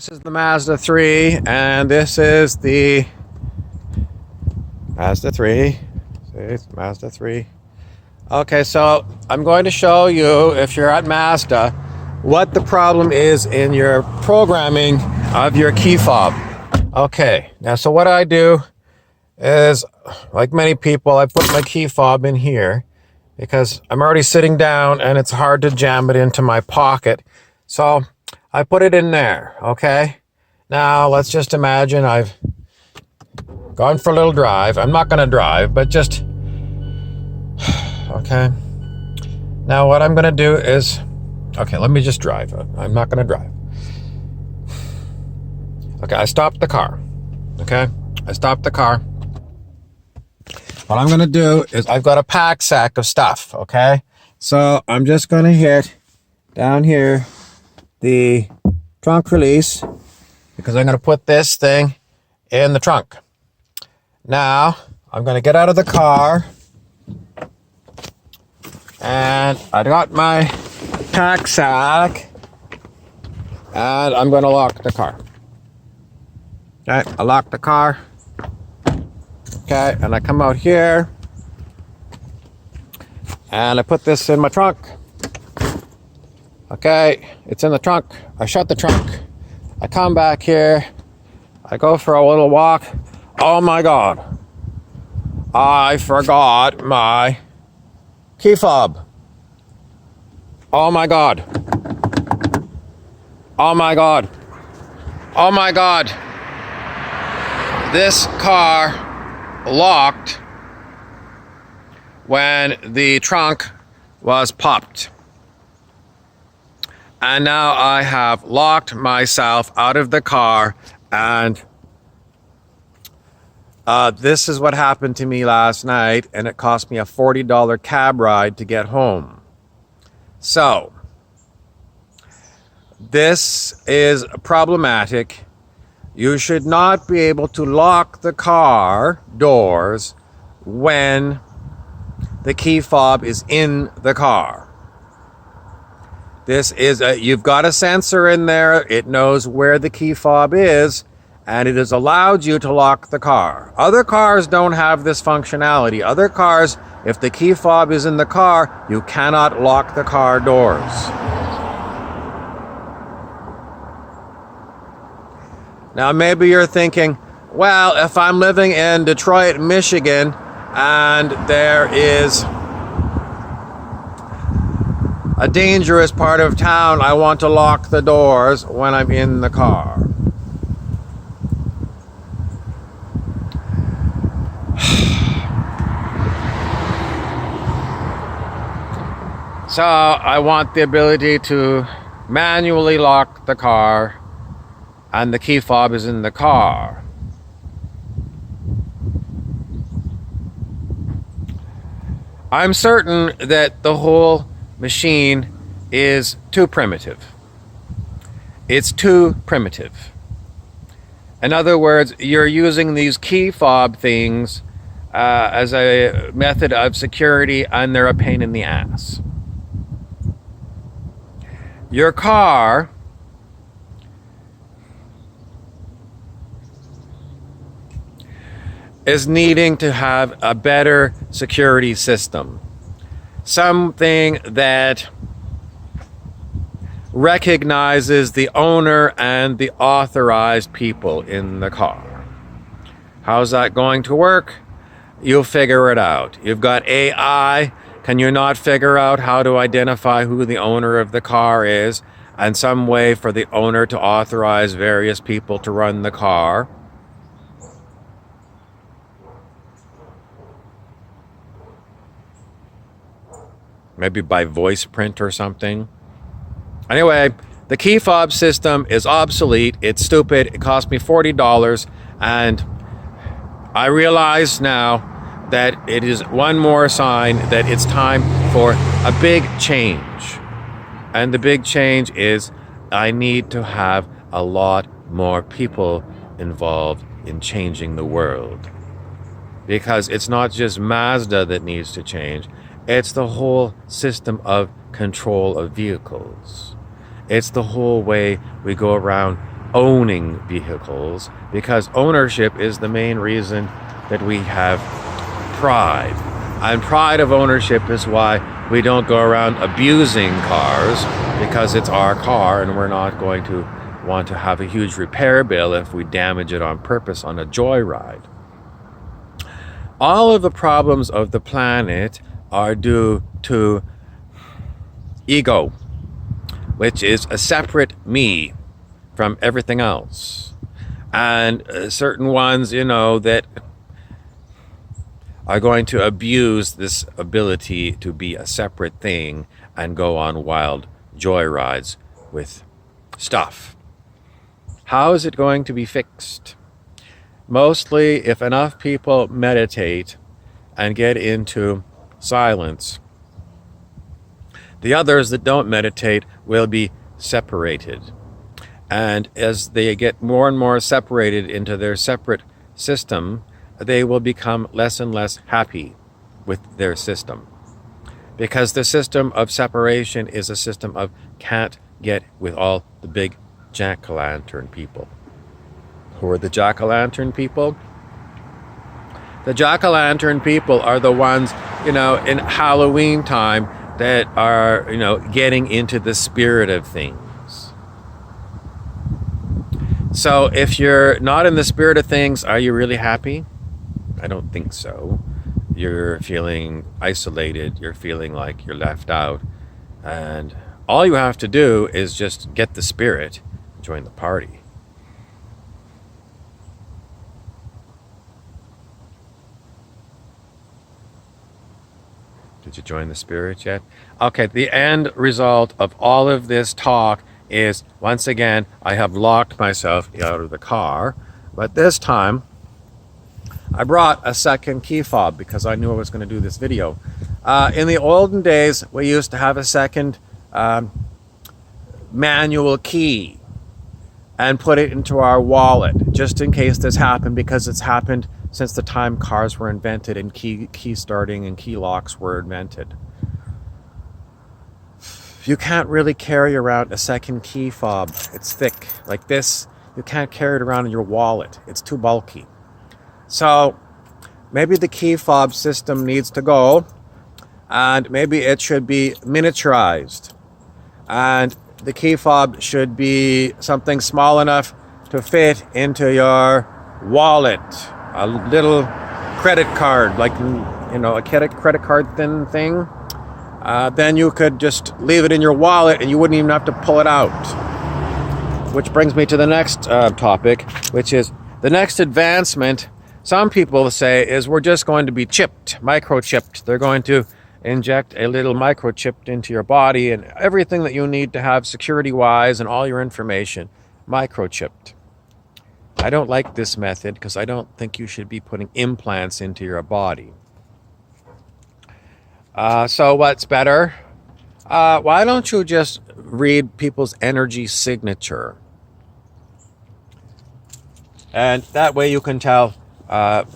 This is the Mazda 3, and this is the Mazda 3. See, it's Mazda 3. Okay, so I'm going to show you, if you're at Mazda, what the problem is in your programming of your key fob. Okay, now so what I do is, like many people, I put my key fob in here because I'm already sitting down and it's hard to jam it into my pocket. So I put it in there, okay? Now let's just imagine I've gone for a little drive. I'm not gonna drive, but just, okay. Now what I'm gonna do is, okay, let me just drive. I'm not gonna drive. Okay, I stopped the car, okay? I stopped the car. What I'm gonna do is, I've got a pack sack of stuff, okay? So I'm just gonna hit down here the trunk release, because I'm gonna put this thing in the trunk. Now, I'm gonna get out of the car, and I got my pack sack, and I'm gonna lock the car. Okay, I lock the car. Okay, and I come out here, and I put this in my trunk. Okay, it's in the trunk. I shut the trunk. I come back here. I go for a little walk. Oh my God. I forgot my key fob. Oh my God. Oh my God. Oh my God. This car locked when the trunk was popped. And now I have locked myself out of the car, and this is what happened to me last night, and it cost me a $40 cab ride to get home. So, this is problematic. You should not be able to lock the car doors when the key fob is in the car. This is you've got a sensor in there. It knows where the key fob is, and it has allowed you to lock the car. Other cars don't have this functionality. Other cars, if the key fob is in the car, you cannot lock the car doors. Now maybe you're thinking, well, if I'm living in Detroit, Michigan, and there is a dangerous part of town, I want to lock the doors when I'm in the car. So I want the ability to manually lock the car, and the key fob is in the car. I'm certain that the whole machine is too primitive. It's too primitive. In other words, you're using these key fob things as a method of security, and they're a pain in the ass. Your car is needing to have a better security system. Something that recognizes the owner and the authorized people in the car. How's that going to work? You'll figure it out. You've got AI. Can you not figure out how to identify who the owner of the car is, and some way for the owner to authorize various people to run the car? Maybe by voice print or something. Anyway, the key fob system is obsolete. It's stupid. It cost me $40. And I realize now that it is one more sign that it's time for a big change. And the big change is, I need to have a lot more people involved in changing the world. Because it's not just Mazda that needs to change. It's the whole system of control of vehicles. It's the whole way we go around owning vehicles, because ownership is the main reason that we have pride. And pride of ownership is why we don't go around abusing cars, because it's our car and we're not going to want to have a huge repair bill if we damage it on purpose on a joyride. All of the problems of the planet are due to ego, which is a separate me from everything else. And certain ones, that are going to abuse this ability to be a separate thing and go on wild joyrides with stuff. How is it going to be fixed? Mostly if enough people meditate and get into silence, the others that don't meditate will be separated. And as they get more and more separated into their separate system, they will become less and less happy with their system. Because the system of separation is a system of can't get with all the big jack-o'-lantern people. Who are the jack-o'-lantern people? The jack-o'-lantern people are the ones, in Halloween time that are, getting into the spirit of things. So if you're not in the spirit of things, are you really happy? I don't think so. You're feeling isolated. You're feeling like you're left out. And all you have to do is just get the spirit, join the party. Did you join the spirit yet? Okay, the end result of all of this talk is, once again, I have locked myself out of the car, but this time I brought a second key fob because I knew I was going to do this video. In the olden days, we used to have a second manual key and put it into our wallet just in case this happened, because it's happened since the time cars were invented and key starting and key locks were invented. You can't really carry around a second key fob. It's thick like this. You can't carry it around in your wallet. It's too bulky. So maybe the key fob system needs to go, and maybe it should be miniaturized. And the key fob should be something small enough to fit into your wallet. A little credit card, like, a credit card thin thing. Then you could just leave it in your wallet and you wouldn't even have to pull it out. Which brings me to the next topic, which is the next advancement. Some people say is we're just going to be microchipped. They're going to inject a little microchip into your body, and everything that you need to have security-wise and all your information microchipped. I don't like this method because I don't think you should be putting implants into your body. So what's better? Why don't you just read people's energy signature? And that way you can tell a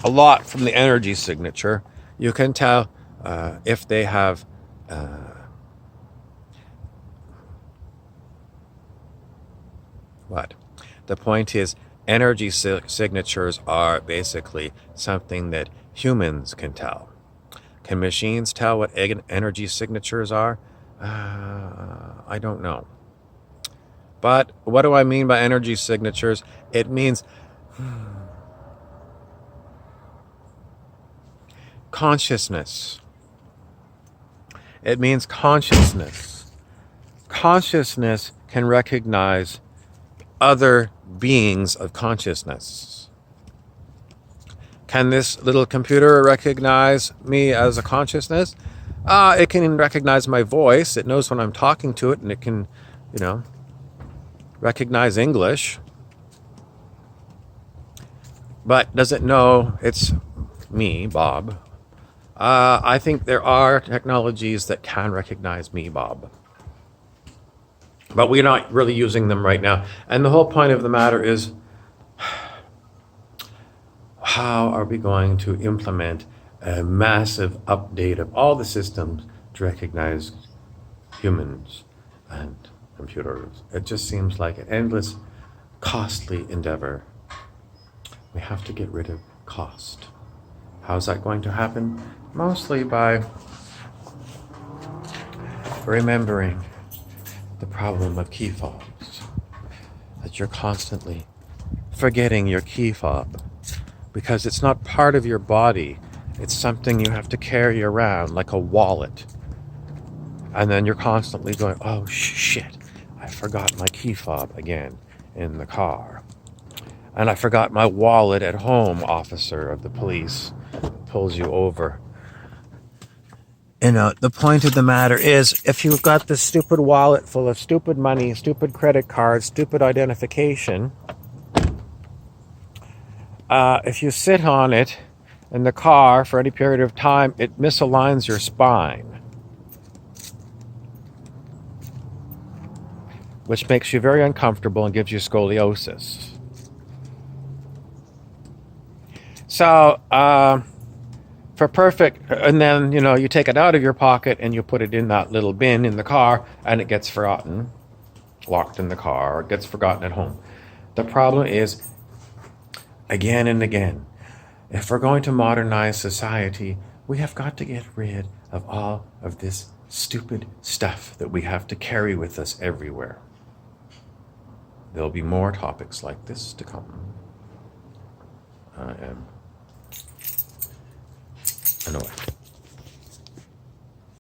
lot from the energy signature. You can tell if they have what? The point is, energy signatures are basically something that humans can tell. Can machines tell what energy signatures are? I don't know. But what do I mean by energy signatures? It means consciousness. It means consciousness. Consciousness can recognize other beings of consciousness. Can this little computer recognize me as a consciousness? It can recognize my voice. It knows when I'm talking to it, and it can, recognize English. But does it know it's me, Bob? I think there are technologies that can recognize me, Bob. But we're not really using them right now. And the whole point of the matter is, how are we going to implement a massive update of all the systems to recognize humans and computers? It just seems like an endless costly endeavor. We have to get rid of cost. How's that going to happen? Mostly by remembering the problem of key fobs. That you're constantly forgetting your key fob because it's not part of your body. It's something you have to carry around like a wallet. And then you're constantly going, oh shit, I forgot my key fob again in the car. And I forgot my wallet at home, officer of the police pulls you over. You know, the point of the matter is, if you've got this stupid wallet full of stupid money, stupid credit cards, stupid identification, if you sit on it in the car for any period of time, it misaligns your spine, which makes you very uncomfortable and gives you scoliosis. So, and then, you know, you take it out of your pocket and you put it in that little bin in the car and it gets forgotten, locked in the car, or it gets forgotten at home. The problem is, again and again, if we're going to modernize society, we have got to get rid of all of this stupid stuff that we have to carry with us everywhere. There'll be more topics like this to come. Anyway.